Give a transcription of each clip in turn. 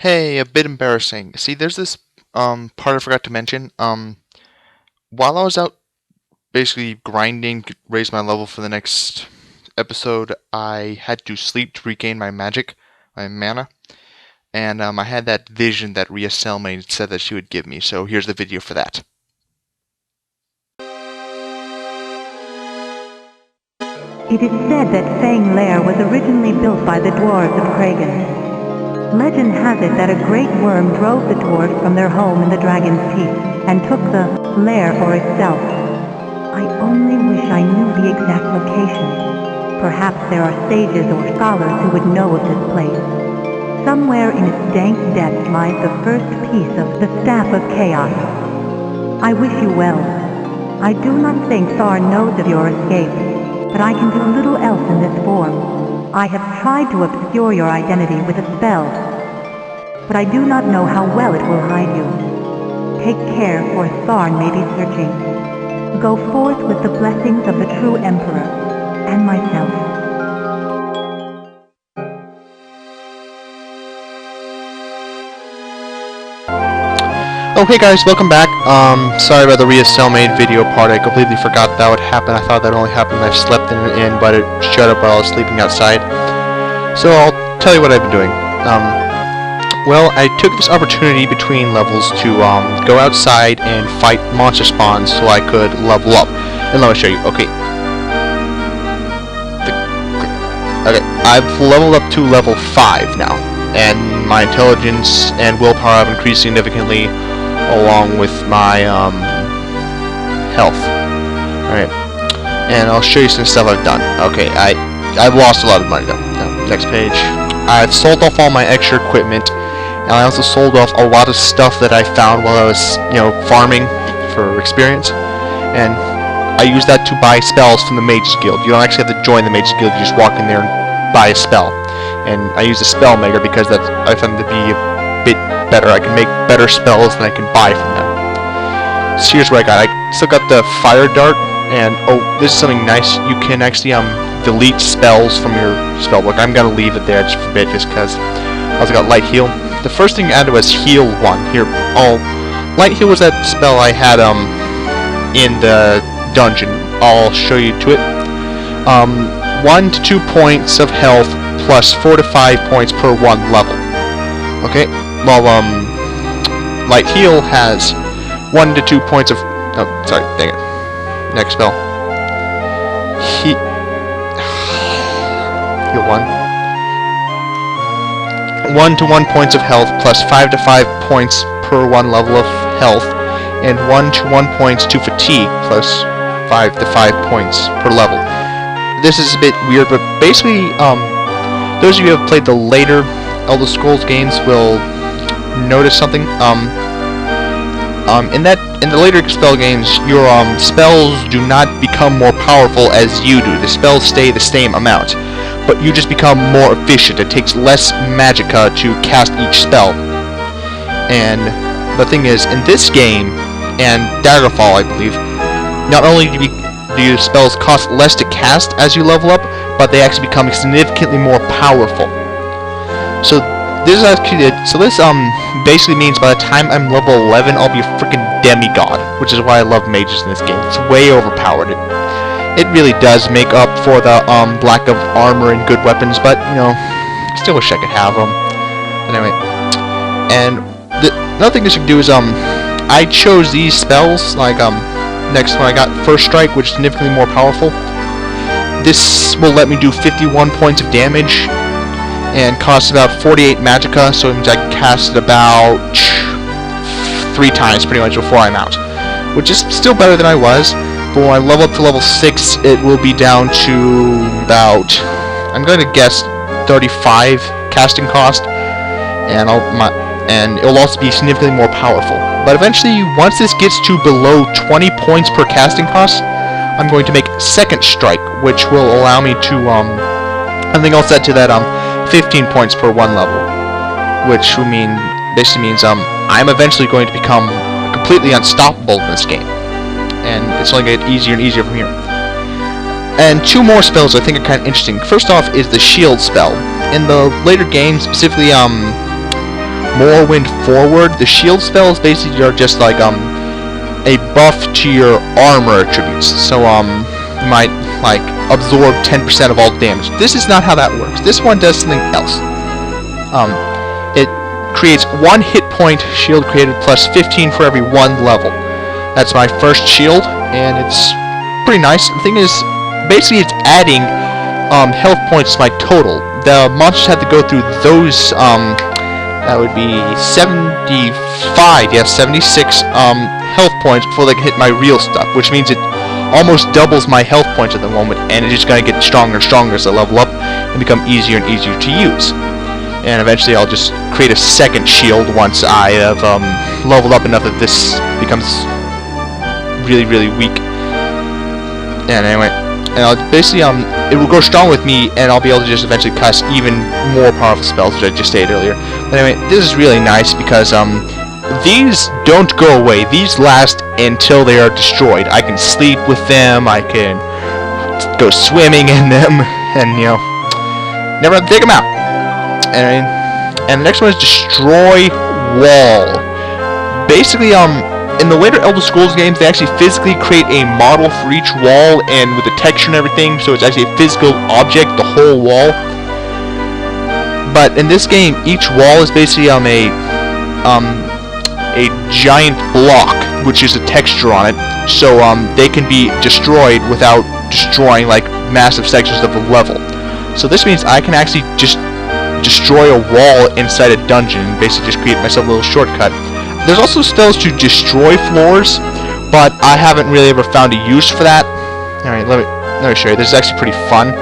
Hey, a bit embarrassing. See, there's this part I forgot to mention. While I was out basically grinding to raise my level for the next episode, I had to sleep to regain my magic, my mana, and I had that vision that Rhea Cellmaid said that she would give me. So here's the video for that. It is said that Fang Lair was originally built by the dwarves of Kragan. Legend has it that a great worm drove the dwarves from their home in the Dragon's Teeth and took the lair for itself. I only wish I knew the exact location. Perhaps there are sages or scholars who would know of this place. Somewhere in its dank depths lies the first piece of the Staff of Chaos. I wish you well. I do not think Thar knows of your escape, but I can do little else in this form. I have tried to obscure your identity with a spell, but I do not know how well it will hide you. Take care, for Tharn may be searching. Go forth with the blessings of the true Emperor, and myself. Oh, hey guys, welcome back. Sorry about the Rhea Cellmaid video part. I completely forgot that would happen. I thought that only happened when I slept in, but it showed up while I was sleeping outside. So I'll tell you what I've been doing. Well, I took this opportunity between levels to go outside and fight monster spawns so I could level up. And let me show you. Okay. Okay, I've leveled up to level 5 now, and my intelligence and willpower have increased significantly, along with my health. Alright, and I'll show you some stuff I've done. Okay, I've lost a lot of money though. Next page. I've sold off all my extra equipment, and I also sold off a lot of stuff that I found while I was, farming for experience, and I used that to buy spells from the Mages Guild. You don't actually have to join the Mages Guild, you just walk in there and buy a spell. And I use the spell maker because I found it to be a bit better. I can make better spells than I can buy from them. So here's what I got. I still got the fire dart, and oh, this is something nice. You can actually delete spells from your spell book. I'm gonna leave it there just for a bit, just because. I also got light heal. The first thing I added was heal 1. Here, light heal was that spell I had in the dungeon. I'll show you to it. 1 to 2 points of health plus 4 to 5 points per 1 level. Okay, well, light heal has 1 to 2 points of... Oh, sorry, dang it. Next spell. Heal 1 to 1 points of health plus 5 to 5 points per 1 level of health, and 1 to 1 points to fatigue plus 5 to 5 points per level. This is a bit weird, but basically, those of you who have played the later Elder Scrolls games will notice something. In the later spell games, your spells do not become more powerful as you do. The spells stay the same amount, but you just become more efficient. It takes less magicka to cast each spell. And the thing is, in this game and Daggerfall, I believe, not only do your spells cost less to cast as you level up, but they actually become significantly more powerful. So this basically means by the time I'm level 11, I'll be a freaking demigod, which is why I love mages in this game. It's way overpowered. It really does make up for the lack of armor and good weapons, but still wish I could have them. Anyway, and another thing I should do is I chose these spells like next one I got First Strike, which is significantly more powerful. This will let me do 51 points of damage and costs about 48 magicka, so it means I can cast it about 3 times pretty much before I'm out, which is still better than I was. But when I level up to level 6, it will be down to about, I'm going to guess, 35 casting cost, and it will also be significantly more powerful. But eventually, once this gets to below 20 points per casting cost, I'm going to make Second Strike, which will allow me to, I think I'll set to that 15 points per 1 level, which basically means I'm eventually going to become completely unstoppable in this game, and it's only going to get easier and easier from here. And 2 more spells I think are kind of interesting. First off is the shield spell. In the later games, specifically more wind forward. The shield spells basically are just like a buff to your armor attributes. So you might like absorb 10% of all damage. This is not how that works. This one does something else. It creates 1 hit point shield created plus 15 for every 1 level. That's my first shield, and it's pretty nice. The thing is, basically it's adding health points to my total. The monsters have to go through those, that would be 75, yes, 76 health points before they can hit my real stuff, which means it almost doubles my health points at the moment, and it's just going to get stronger and stronger as I level up and become easier and easier to use. And eventually I'll just create a second shield once I have leveled up enough that this becomes really, really weak. And anyway, and I'll basically it will grow strong with me, and I'll be able to just eventually cast even more powerful spells, which I just stated earlier. But anyway, this is really nice because these don't go away. These last until they are destroyed. I can sleep with them. I can go swimming in them, and you know, never have to take them out. And the next one is destroy wall. Basically, in the later Elder Scrolls games, they actually physically create a model for each wall, and with the texture and everything, so it's actually a physical object, the whole wall. But in this game, each wall is basically a giant block, which is a texture on it, so they can be destroyed without destroying like massive sections of the level. So this means I can actually just destroy a wall inside a dungeon and basically just create myself a little shortcut. There's also spells to destroy floors, but I haven't really ever found a use for that. Alright, let me show you. This is actually pretty fun.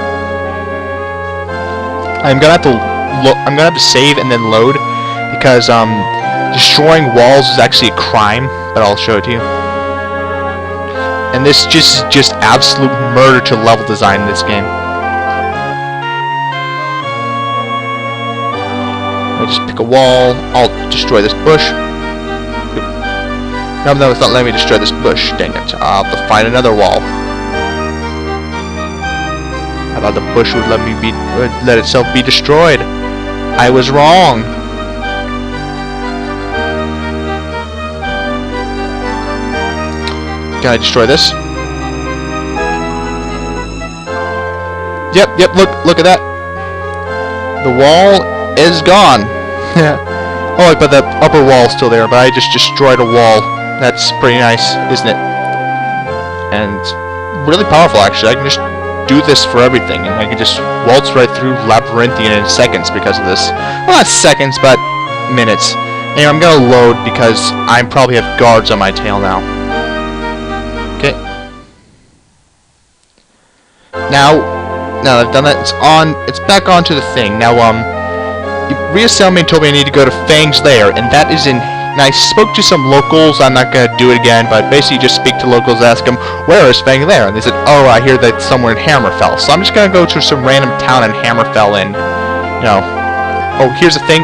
I'm gonna have to save and then load because destroying walls is actually a crime, but I'll show it to you. And this just absolute murder to level design in this game. I just pick a wall. I'll destroy this bush. No, it's not letting me destroy this bush. Dang it! I'll have to find another wall. I thought the bush would let itself be destroyed. I was wrong. Can I destroy this? Yep, look at that. The wall is gone. Oh, but the upper wall is still there, but I just destroyed a wall. That's pretty nice, isn't it? And really powerful, actually. I can just do this for everything, and I can just waltz right through Labyrinthian in seconds because of this. Well, not seconds, but minutes. Anyway, I'm gonna load because I probably have guards on my tail now. Okay. Now that I've done that, it's back onto the thing. Now, you reassembled me and told me I need to go to Fang's Lair, and that is in... And I spoke to some locals. I'm not going to do it again, but basically just speak to locals, ask them, where is Fang's Lair? And they said, oh, I hear that it's somewhere in Hammerfell. So I'm just going to go to some random town in Hammerfell and, you know... Oh, here's the thing.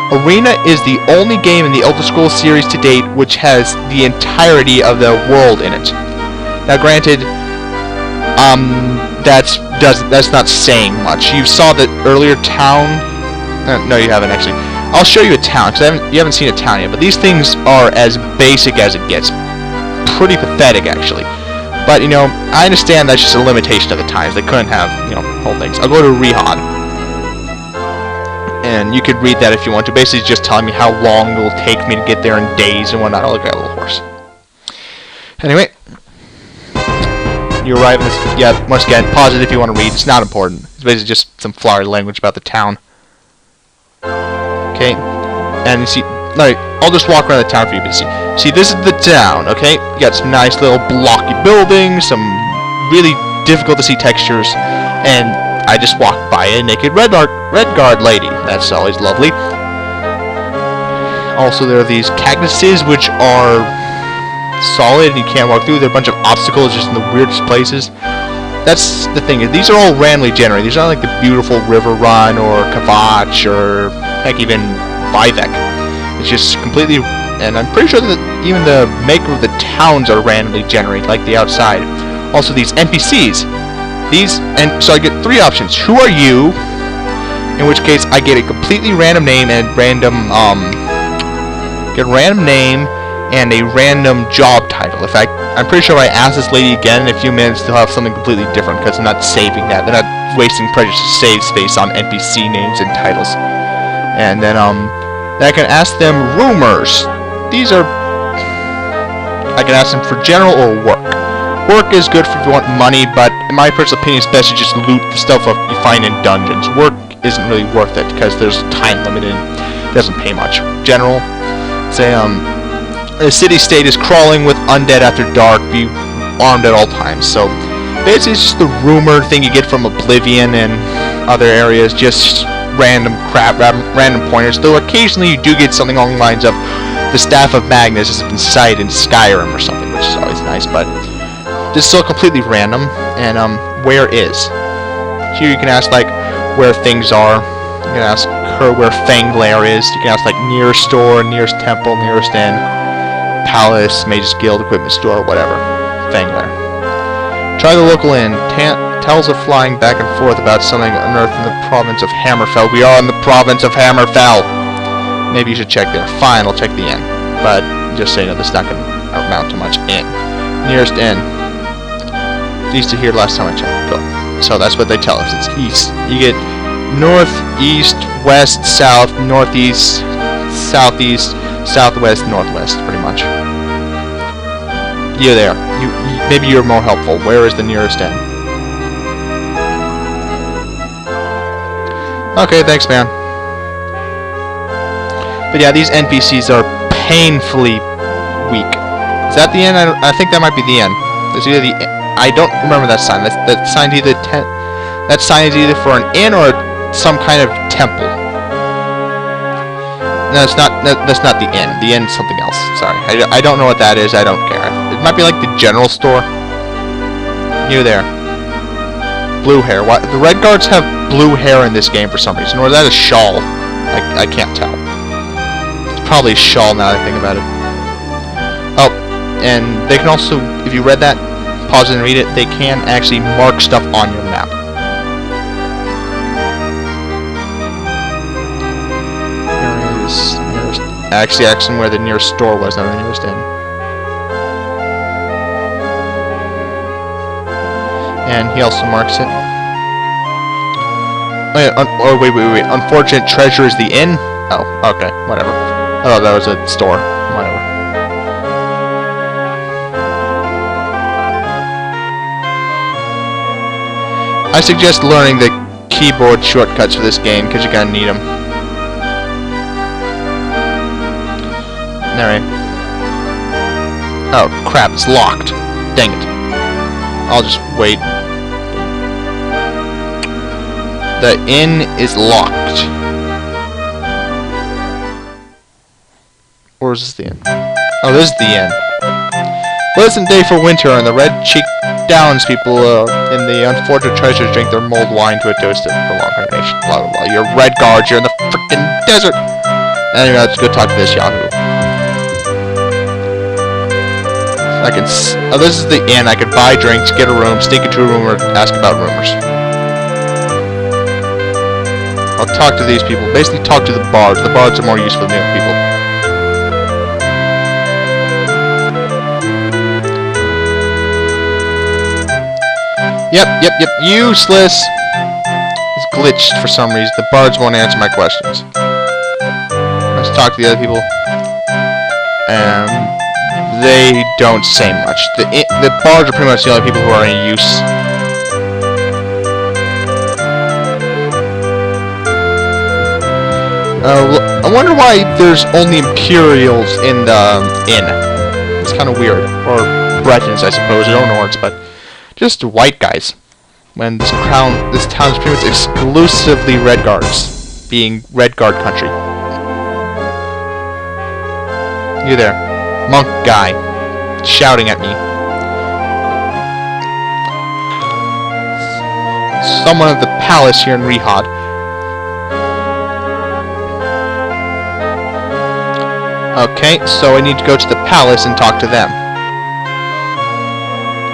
Arena is the only game in the Elder Scrolls series to date which has the entirety of the world in it. Now, granted, that's not saying much. You saw the earlier town... no, you haven't, actually. I'll show you a town, because you haven't seen a town yet, but these things are as basic as it gets. Pretty pathetic, actually. But, you know, I understand that's just a limitation of the times. They couldn't have, you know, whole things. I'll go to Rehad. And you could read that if you want to. Basically, just telling me how long it will take me to get there in days and whatnot. I'll look at a little horse. Anyway. You arrive in this... Yeah, once again, pause it if you want to read. It's not important. It's basically just some flowery language about the town. Okay, and you see, like, I'll just walk around the town for you to see. See, this is the town, okay? You got some nice little blocky buildings, some really difficult to see textures, and I just walked by a naked red guard lady. That's always lovely. Also, there are these cactuses which are solid and you can't walk through. There are a bunch of obstacles just in the weirdest places. That's the thing. These are all randomly generated. These aren't like the beautiful River Run or Kavach or heck even Vivek. It's just completely, and I'm pretty sure that even the maker of the towns are randomly generated, like the outside. Also these NPCs. And so I get 3 options. Who are you? in which case I get a completely random name and a random job title. In fact, I'm pretty sure if I ask this lady again in a few minutes, they'll have something completely different because I'm not saving that. They're not wasting precious save space on NPC names and titles. And then I can ask them rumors. These are, I can ask them for general or work. Work is good if you want money, but in my personal opinion, it's best to just loot the stuff you find in dungeons. Work isn't really worth it because there's a time limit and it doesn't pay much. General, say the city-state is crawling with undead after dark. Be armed at all times. So basically, it's just the rumor thing you get from Oblivion and other areas. Just random crap, random pointers. Though occasionally you do get something along the lines of the Staff of Magnus has been sighted in Skyrim or something, which is always nice. But this is still completely random. And where is? Here you can ask like where things are. You can ask her where Fanglair is. You can ask like nearest store, nearest temple, nearest inn, palace, mage's guild, equipment store, whatever. Fanglair. Try the local inn. Tells are flying back and forth about something unearthed in the province of Hammerfell. We are in the province of Hammerfell. Maybe you should check there. Fine, I'll check the inn. But just so you know, this is not going to amount to much. Inn. Nearest inn. East to here last time I checked. Cool. So that's what they tell us. It's east. You get north, east, west, south, northeast, southeast, southwest, northwest, pretty much. You're there. Maybe you're more helpful. Where is the nearest inn? Okay, thanks, man. But yeah, these NPCs are painfully weak. Is that the inn? I think that might be the inn. There's either the. I don't remember that sign. That sign either that sign is either for an inn or some kind of temple. No, it's not. That's not the inn. The inn is something else. Sorry, I don't know what that is. I don't care. It might be like the general store. You there. Blue hair. Why the red guards have blue hair in this game for some reason, or is that a shawl? I can't tell. It's probably a shawl now that I think about it. Oh, and they can also, if you read that, pause it and read it, they can actually mark stuff on your map. There is nearest. Actually, asking where the nearest store was, not the nearest inn. And he also marks it. Oh, wait. Unfortunate treasure is the inn? Oh, okay. Whatever. Oh, that was a store. Whatever. I suggest learning the keyboard shortcuts for this game, because you're gonna need them. Alright. Oh, crap. It's locked. Dang it. I'll just wait. The inn is locked. Or is this the inn? Oh, this is the inn. Pleasant day for winter, and the red-cheeked townspeople in the unfortunate treasures drink their mulled wine to a toast of prolonged hibernation. Blah blah blah. You're red guards. You're in the frickin' desert. Anyway, let's go talk to this Yahoo. Oh, this is the inn. I could buy drinks, get a room, sneak into a room, or ask about rumors. I'll talk to these people. Basically, talk to the bards. The bards are more useful than the other people. Yep. Useless. It's glitched for some reason. The bards won't answer my questions. Let's talk to the other people. They don't say much. The bards are pretty much the only people who are in use. I wonder why there's only Imperials in the inn. It's kind of weird. Or Bretons, I suppose, or Nords, but just white guys. When this town is pretty much exclusively Red Guards, being Red Guard country. You there, monk guy, shouting at me. Someone at the palace here in Rihad. Okay, so I need to go to the palace and talk to them.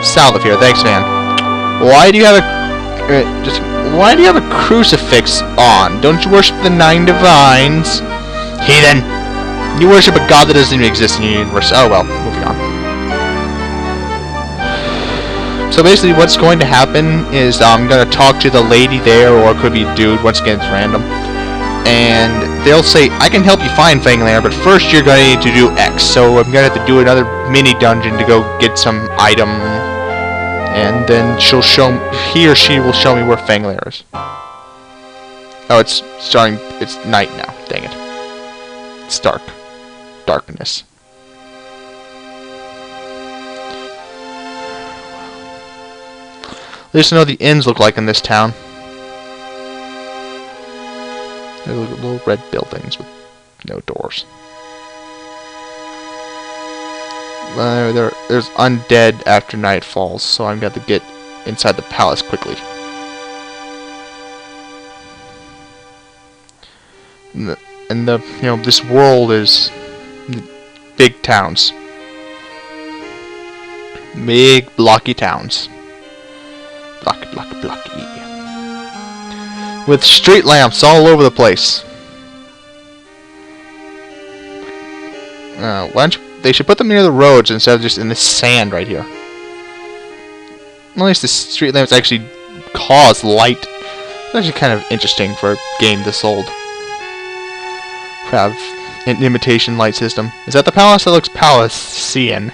South of here, thanks, man. Why do you have a Just why do you have a crucifix on? Don't you worship the 9 divines? Heathen! You worship a god that doesn't even exist in your universe. Oh well, moving on. So basically what's going to happen is I'm going to talk to the lady there, or it could be a dude, once again it's random. And they'll say, I can help you find Fanglair, but first you're going to need to do X. So I'm going to have to do another mini dungeon to go get some item. And then he or she will show me where Fanglair is. Oh, it's night now. Dang it. It's dark. Darkness. At least I know the inns look like in this town. They look like little red buildings with no doors. There's undead after night falls, so I'm going to get inside the palace quickly. And this world is big towns. Big blocky towns. Blocky. With street lamps all over the place. Why don't you... They should put them near the roads instead of just in the sand right here. At least the street lamps actually cause light. It's actually kind of interesting for a game this old. Have an imitation light system. Is that the palace? That looks Palacean.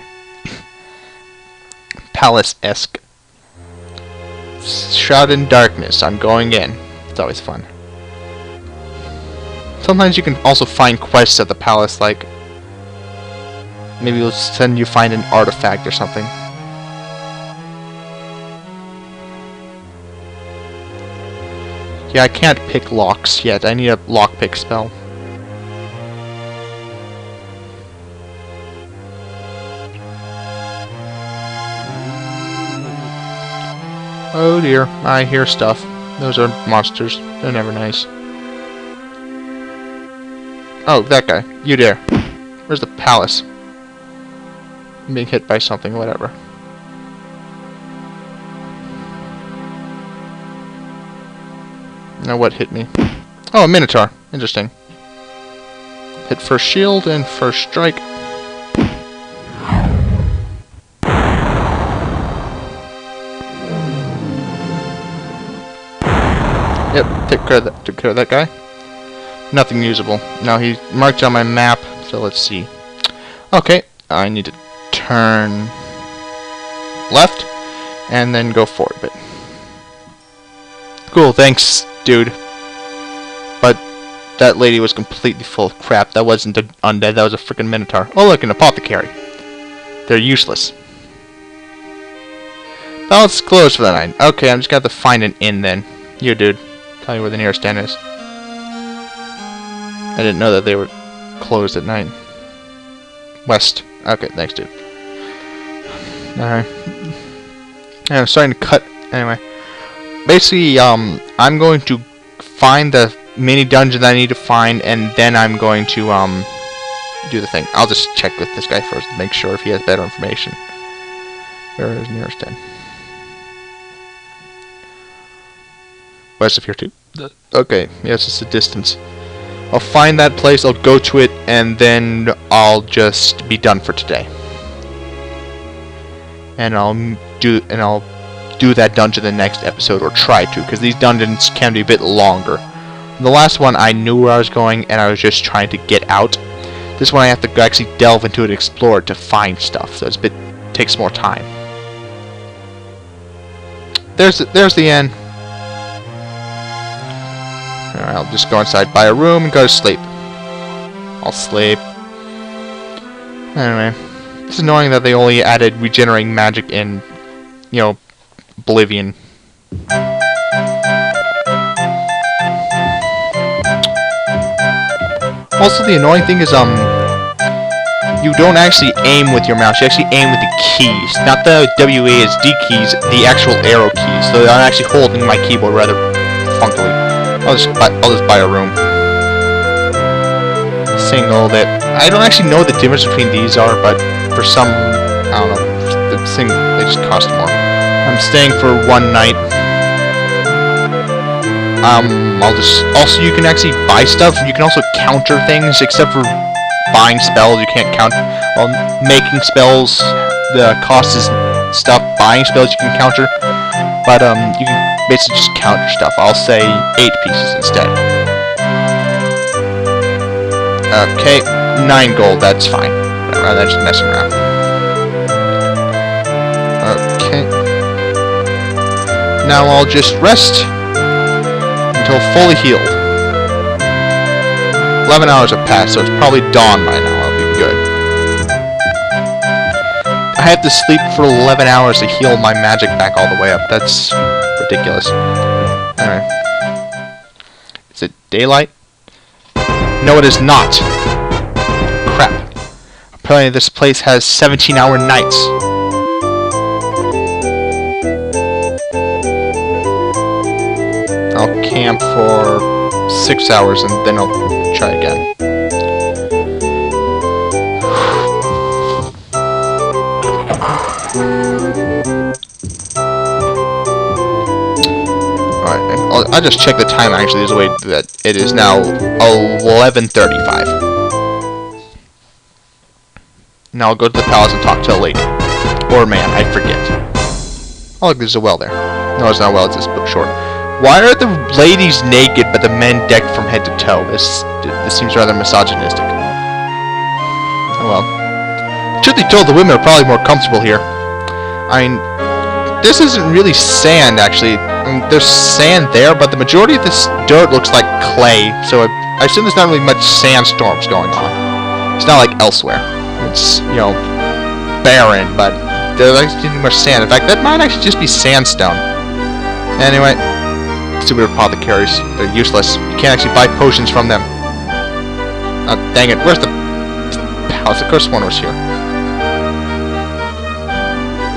Palace-esque. Shrouded in darkness. I'm going in. It's always fun. Sometimes you can also find quests at the palace, like maybe it'll send you find an artifact or something. Yeah, I can't pick locks yet. I need a lockpick spell. Oh dear, I hear stuff. Those are monsters. They're never nice. Oh, that guy. You there. Where's the palace? I'm being hit by something, whatever. Now what hit me? Oh, a minotaur. Interesting. Hit first shield and first strike. Yep, took care of that guy. Nothing usable. Now he marked on my map, so let's see. Okay, I need to turn left and then go forward a bit. Cool, thanks, dude. But that lady was completely full of crap. That wasn't an undead, that was a freaking minotaur. Oh look, an apothecary. They're useless. Well, it's closed for the night. Okay, I'm just gonna have to find an inn then. You, dude. Tell me where the nearest inn is. I didn't know that they were closed at night. West. Okay, thanks, dude. Alright. I'm starting to cut. Anyway. Basically, I'm going to find the mini dungeon that I need to find, and then I'm going to, do the thing. I'll just check with this guy first to make sure if he has better information. Where is nearest inn? West of here, too. Okay, yes, it's a distance. I'll find that place, I'll go to it, and then I'll just be done for today. And I'll do that dungeon the next episode, or try to, because these dungeons can be a bit longer. The last one I knew where I was going, and I was just trying to get out. This one I have to actually delve into it and explore it to find stuff, so takes more time. There's the end. Alright, I'll just go inside, buy a room, and go to sleep. I'll sleep. Anyway, it's annoying that they only added regenerating magic in, Oblivion. Also, the annoying thing is, you don't actually aim with your mouse, you actually aim with the keys. Not the WASD keys, the actual arrow keys. So I'm actually holding my keyboard rather funkily. I'll just buy a room. Single that I don't actually know the difference between these are, but for some, I don't know, they just cost more. I'm staying for one night. Also you can actually buy stuff. You can also counter things, except for buying spells. You can't count. Well, making spells, the cost is stuff. Buying spells you can counter, but you can basically just counter stuff. I'll say 8 pieces instead. Okay, 9 gold. That's fine. Rather than just messing around. Okay. Now I'll just rest until fully healed. 11 hours have passed, so it's probably dawn by now. I'll be good. I have to sleep for 11 hours to heal my magic back all the way up. That's ridiculous. Anyway. Is it daylight? No, it is not. Crap. Apparently this place has 17-hour nights. I'll camp for 6 hours and then I'll try again. Alright, I'll just check the time actually. There's a way that it is now 11:35. Now I'll go to the palace and talk to a lady. Or man, I forget. Oh look, there's a well there. No, it's not a well, it's this short. Why are the ladies naked but the men decked from head to toe? This seems rather misogynistic. Oh well. Truth be told, the women are probably more comfortable here. I mean, this isn't really sand, actually. I mean, there's sand there, but the majority of this dirt looks like clay, so I assume there's not really much sandstorms going on. It's not like elsewhere. It's, you know, barren, but there's actually too much sand. In fact, that might actually just be sandstone. Anyway. Stupid apothecaries. They're useless. You can't actually buy potions from them. Oh, dang it. Where's the palace? Of course one was here.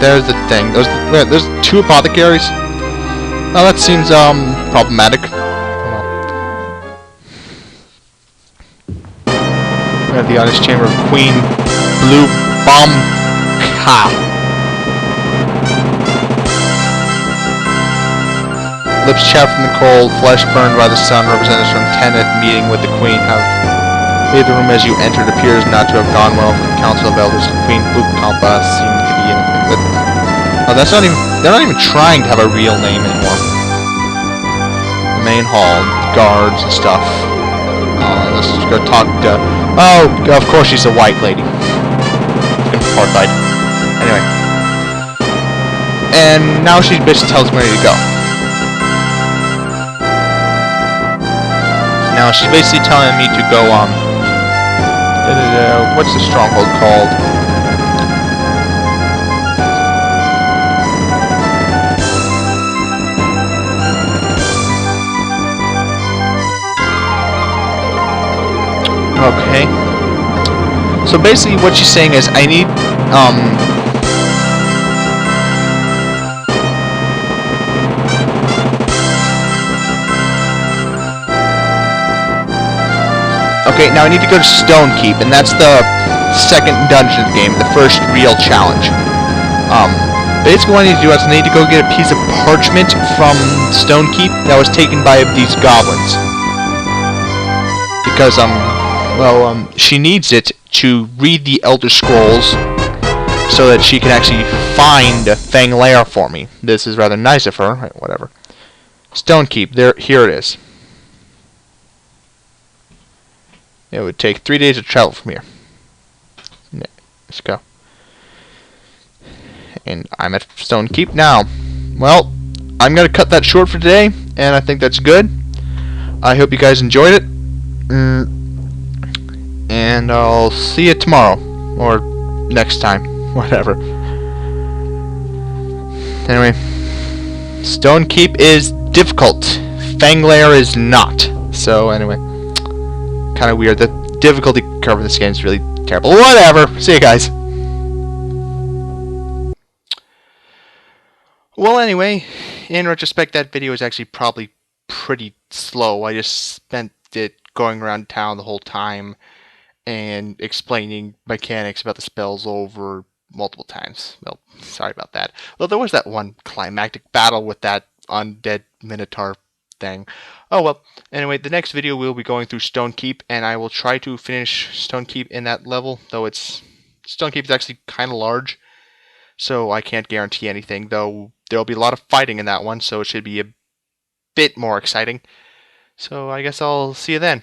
There's the thing. There's 2 apothecaries. Oh, that seems, problematic. We have the honest chamber of Queen Blue Bomb Ka. Lips chapped from the cold, flesh burned by the sun, representatives from Teneth meeting with the Queen have leave the room as you enter. It appears not to have gone well for the Council of Elders. Queen Blue Kampa seemed to be anything but... Oh, that's not even... They're not even trying to have a real name anymore. The main hall, guards and stuff. Let's just go talk to... Oh, of course she's a white lady. Horrified. Anyway. And now she basically tells me where to go. Now she's basically telling me to go, what's the stronghold called? Okay. So basically what she's saying is I need, okay, now I need to go to Stonekeep, and that's the second dungeon of the game, the first real challenge. Basically what I need to do is I need to go get a piece of parchment from Stonekeep that was taken by these goblins. Because, she needs it to read the Elder Scrolls so that she can actually find Fang Lair for me. This is rather nice of her. Right, whatever. Stonekeep, here it is. It would take 3 days to travel from here. Let's go. And I'm at Stonekeep now. Well, I'm going to cut that short for today, and I think that's good. I hope you guys enjoyed it. And I'll see you tomorrow. Or next time. Whatever. Anyway. Stonekeep is difficult. Fang Lair is not. So, anyway. Kind of weird. The difficulty curve of this game is really terrible. Whatever. See you guys. Well, anyway, in retrospect, that video is actually probably pretty slow. I just spent it going around town the whole time and explaining mechanics about the spells over multiple times. Well, sorry about that. Though there was that one climactic battle with that undead Minotaur thing. Oh well, anyway, the next video we'll be going through Stone Keep, and I will try to finish Stone Keep in that level, though Stone Keep is actually kind of large, so I can't guarantee anything, though there'll be a lot of fighting in that one, so it should be a bit more exciting. So I guess I'll see you then.